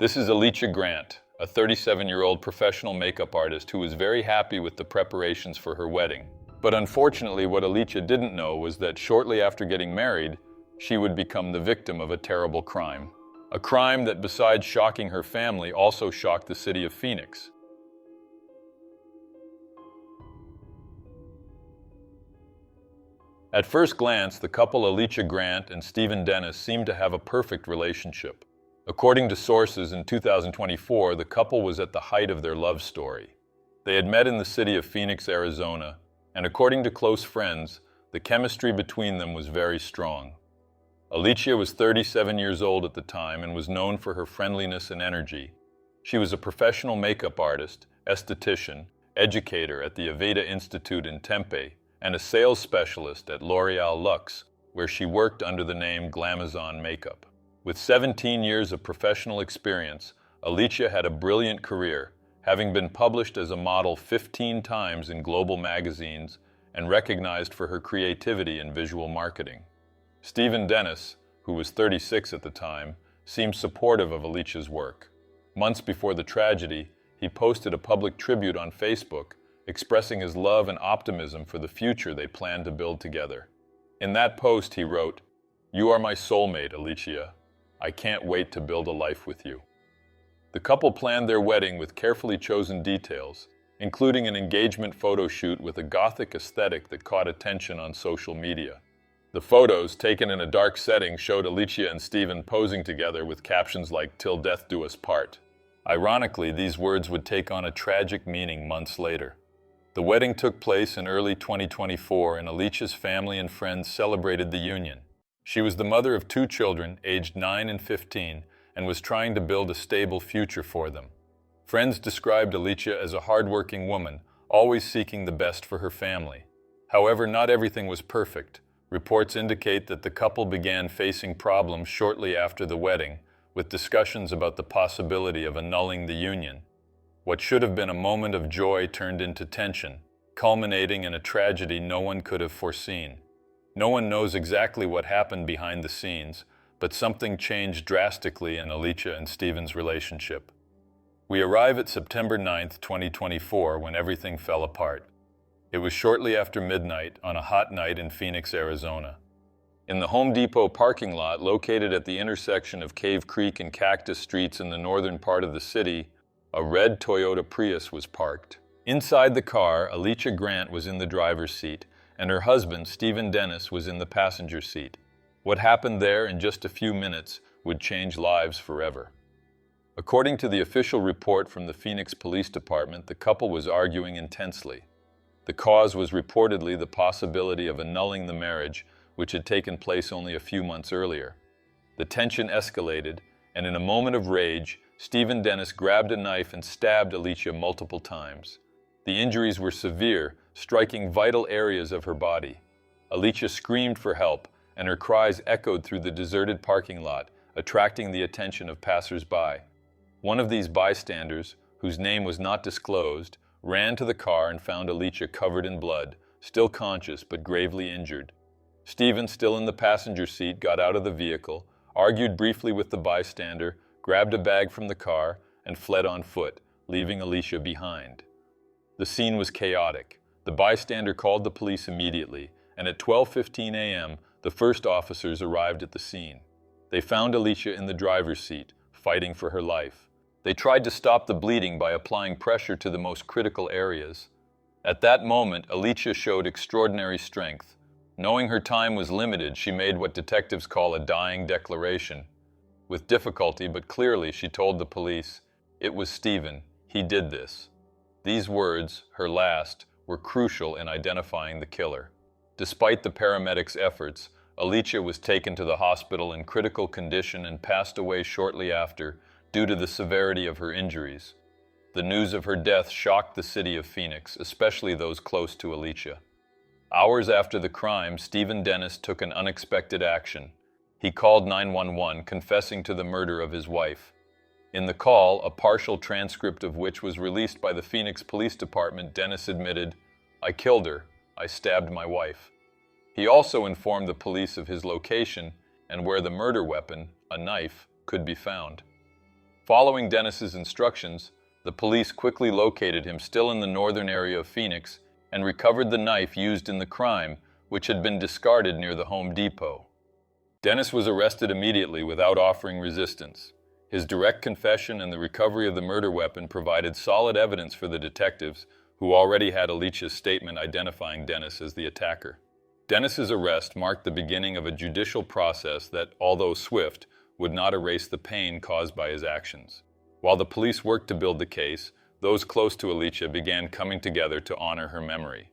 This is Alicia Grant, a 37-year-old professional makeup artist who was very happy with the preparations for her wedding. But unfortunately, what Alicia didn't know was that shortly after getting married, she would become the victim of a terrible crime. A crime that, besides shocking her family, also shocked the city of Phoenix. At first glance, the couple Alicia Grant and Stephen Dennis seemed to have a perfect relationship. According to sources, in 2024, the couple was at the height of their love story. They had met in the city of Phoenix, Arizona, and according to close friends, the chemistry between them was very strong. Alicia was 37 years old at the time and was known for her friendliness and energy. She was a professional makeup artist, esthetician, educator at the Aveda Institute in Tempe, and a sales specialist at L'Oreal Luxe, where she worked under the name Glamazon Makeup. With 17 years of professional experience, Alicia had a brilliant career, having been published as a model 15 times in global magazines and recognized for her creativity in visual marketing. Stephen Dennis, who was 36 at the time, seemed supportive of Alicia's work. Months before the tragedy, he posted a public tribute on Facebook, expressing his love and optimism for the future they planned to build together. In that post, he wrote, "You are my soulmate, Alicia. I can't wait to build a life with you." The couple planned their wedding with carefully chosen details, including an engagement photo shoot with a Gothic aesthetic that caught attention on social media. The photos, taken in a dark setting, showed Alicia and Stephen posing together with captions like "Till death do us part." Ironically, these words would take on a tragic meaning months later. The wedding took place in early 2024, and Alicia's family and friends celebrated the union. She was the mother of 2 children, aged 9 and 15, and was trying to build a stable future for them. Friends described Alicia as a hardworking woman, always seeking the best for her family. However, not everything was perfect. Reports indicate that the couple began facing problems shortly after the wedding, with discussions about the possibility of annulling the union. What should have been a moment of joy turned into tension, culminating in a tragedy no one could have foreseen. No one knows exactly what happened behind the scenes, but something changed drastically in Alicia and Stephen's relationship. We arrive at September 9th, 2024, when everything fell apart. It was shortly after midnight on a hot night in Phoenix, Arizona. In the Home Depot parking lot located at the intersection of Cave Creek and Cactus Streets in the northern part of the city, a red Toyota Prius was parked. Inside the car, Alicia Grant was in the driver's seat, and her husband, Stephen Dennis, was in the passenger seat. What happened there in just a few minutes would change lives forever. According to the official report from the Phoenix Police Department, the couple was arguing intensely. The cause was reportedly the possibility of annulling the marriage, which had taken place only a few months earlier. The tension escalated, and in a moment of rage, Stephen Dennis grabbed a knife and stabbed Alicia multiple times. The injuries were severe, striking vital areas of her body. Alicia screamed for help, and her cries echoed through the deserted parking lot, attracting the attention of passers-by. One of these bystanders, whose name was not disclosed, ran to the car and found Alicia covered in blood, still conscious but gravely injured. Stephen, still in the passenger seat, got out of the vehicle, argued briefly with the bystander, grabbed a bag from the car, and fled on foot, leaving Alicia behind. The scene was chaotic. The bystander called the police immediately, and at 12:15 a.m., the first officers arrived at the scene. They found Alicia in the driver's seat, fighting for her life. They tried to stop the bleeding by applying pressure to the most critical areas. At that moment, Alicia showed extraordinary strength. Knowing her time was limited, she made what detectives call a dying declaration. With difficulty but clearly, she told the police, "It was Stephen. He did this." These words, her last, were crucial in identifying the killer. Despite the paramedics' efforts, Alicia was taken to the hospital in critical condition and passed away shortly after due to the severity of her injuries. The news of her death shocked the city of Phoenix, especially those close to Alicia. Hours after the crime, Stephen Dennis took an unexpected action. He called 911, confessing to the murder of his wife. In the call, a partial transcript of which was released by the Phoenix Police Department, Dennis admitted, "I killed her. I stabbed my wife." He also informed the police of his location and where the murder weapon, a knife, could be found. Following Dennis's instructions, the police quickly located him still in the northern area of Phoenix and recovered the knife used in the crime, which had been discarded near the Home Depot. Dennis was arrested immediately without offering resistance. His direct confession and the recovery of the murder weapon provided solid evidence for the detectives, who already had Alicia's statement identifying Dennis as the attacker. Dennis's arrest marked the beginning of a judicial process that, although swift, would not erase the pain caused by his actions. While the police worked to build the case, those close to Alicia began coming together to honor her memory.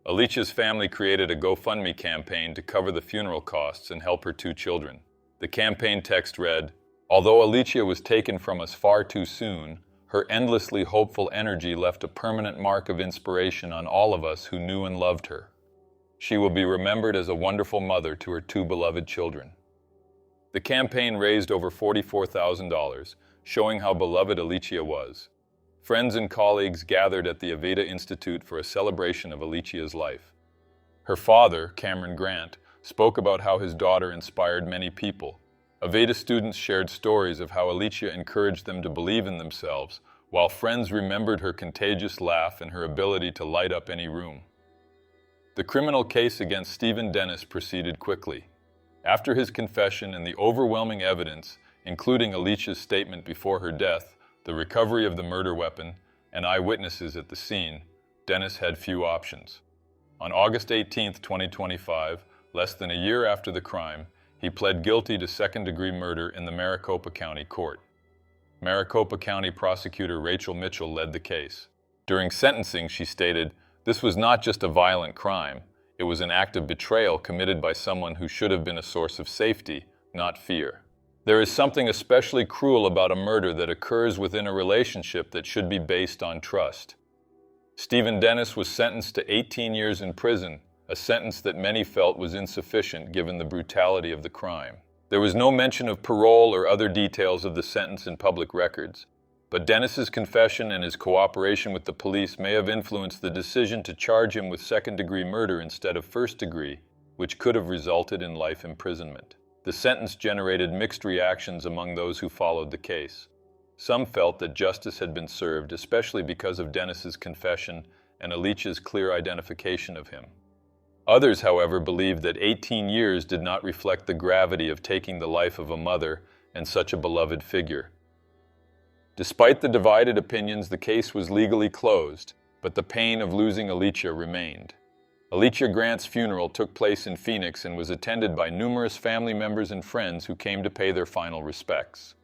Alicia's family created a GoFundMe campaign to cover the funeral costs and help her 2 children. The campaign text read, "Although Alicia was taken from us far too soon, her endlessly hopeful energy left a permanent mark of inspiration on all of us who knew and loved her. She will be remembered as a wonderful mother to her 2 beloved children." The campaign raised over $44,000, showing how beloved Alicia was. Friends and colleagues gathered at the Aveda Institute for a celebration of Alicia's life. Her father, Cameron Grant, spoke about how his daughter inspired many people. Aveda students shared stories of how Alicia encouraged them to believe in themselves, while friends remembered her contagious laugh and her ability to light up any room. The criminal case against Stephen Dennis proceeded quickly. After his confession and the overwhelming evidence, including Alicia's statement before her death, the recovery of the murder weapon, and eyewitnesses at the scene, Dennis had few options. On August 18, 2025, less than a year after the crime, he pled guilty to second-degree murder in the Maricopa County Court. Maricopa County prosecutor Rachel Mitchell led the case. During sentencing, she stated, "This was not just a violent crime. It was an act of betrayal committed by someone who should have been a source of safety, not fear. There is something especially cruel about a murder that occurs within a relationship that should be based on trust." Stephen Dennis was sentenced to 18 years in prison, a sentence that many felt was insufficient given the brutality of the crime. There was no mention of parole or other details of the sentence in public records, but Dennis's confession and his cooperation with the police may have influenced the decision to charge him with second-degree murder instead of first-degree, which could have resulted in life imprisonment. The sentence generated mixed reactions among those who followed the case. Some felt that justice had been served, especially because of Dennis's confession and Alicia's clear identification of him. Others, however, believed that 18 years did not reflect the gravity of taking the life of a mother and such a beloved figure. Despite the divided opinions, the case was legally closed, but the pain of losing Alicia remained. Alicia Grant's funeral took place in Phoenix and was attended by numerous family members and friends who came to pay their final respects.